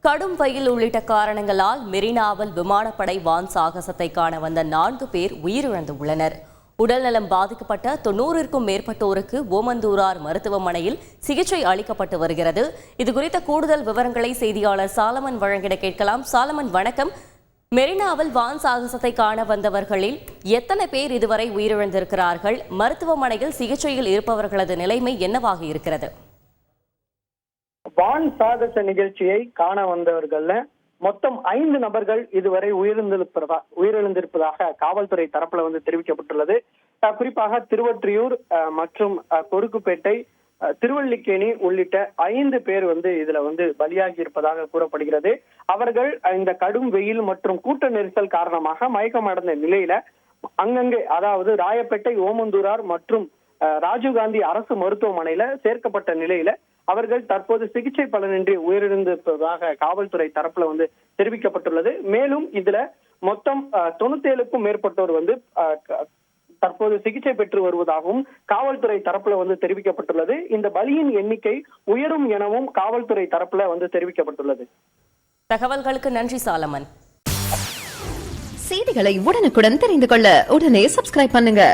கடும் வெயில் உள்ளிட்ட காரணங்களால் மெரினாவில் விமானப்படை வான் சாகசத்தை காண வந்த 4 பேர் உயிரிழந்துள்ளனர். உடல்நலம் பாதிக்கப்பட்ட 90க்கும் மேற்பட்டோருக்கு ஓமந்தூரார் மருத்துவமனையில் சிகிச்சை அளிக்கப்பட்டு வருகிறது. இதுகுறித்த கூடுதல் விவரங்களை செய்தியாளர் சாலமன் வழங்கிட கேட்கலாம். சாலமன், வணக்கம். மெரினாவில் வான் சாகசத்தை காண வந்தவர்களில் எத்தனை பேர் இதுவரை உயிரிழந்திருக்கிறார்கள்? மருத்துவமனையில் சிகிச்சையில் இருப்பவர்களது நிலைமை என்னவாக இருக்கிறது? வான் சாகச நிகழ்ச்சியை காண வந்தவர்கள்ல மொத்தம் 5 நபர்கள் இதுவரை உயிரிழந்திருப்பதாக காவல்துறை தரப்புல தெரிவிக்கப்பட்டுள்ளது. குறிப்பாக திருவொற்றியூர் மற்றும் கொருக்குப்பேட்டை, திருவல்லிக்கேணி உள்ளிட்ட 5 பேர் இதுல பலியாகி இருப்பதாக கூறப்படுகிறது. அவர்கள் இந்த கடும் வெயில் மற்றும் கூட்ட நெரிசல் காரணமாக மயக்கமடைந்த நிலையில அங்கங்கே, அதாவது ராயப்பேட்டை, ஓமந்தூரார் மற்றும் ராஜீவ்காந்தி அரசு மருத்துவமனையில சேர்க்கப்பட்ட நிலையில அவர்கள் தற்போது சிகிச்சை பலனின்றி உயிரிழந்திருப்பதாக காவல்துறை தரப்புல தெரிவிக்கப்பட்டுள்ளது. மேலும் இதுல மொத்தம் 97க்கும் மேற்பட்டோர் தற்போது சிகிச்சை பெற்று வருவதாகவும் காவல்துறை தரப்புல தெரிவிக்கப்பட்டுள்ளது. இந்த பலியின் எண்ணிக்கை உயரும் எனவும் காவல்துறை தரப்புல தெரிவிக்கப்பட்டுள்ளது. தகவல்களுக்கு நன்றி சாலமன். செய்திகளை உடனுக்குடன் தெரிந்து கொள்ள உடனே சப்ஸ்கிரைப் பண்ணுங்க.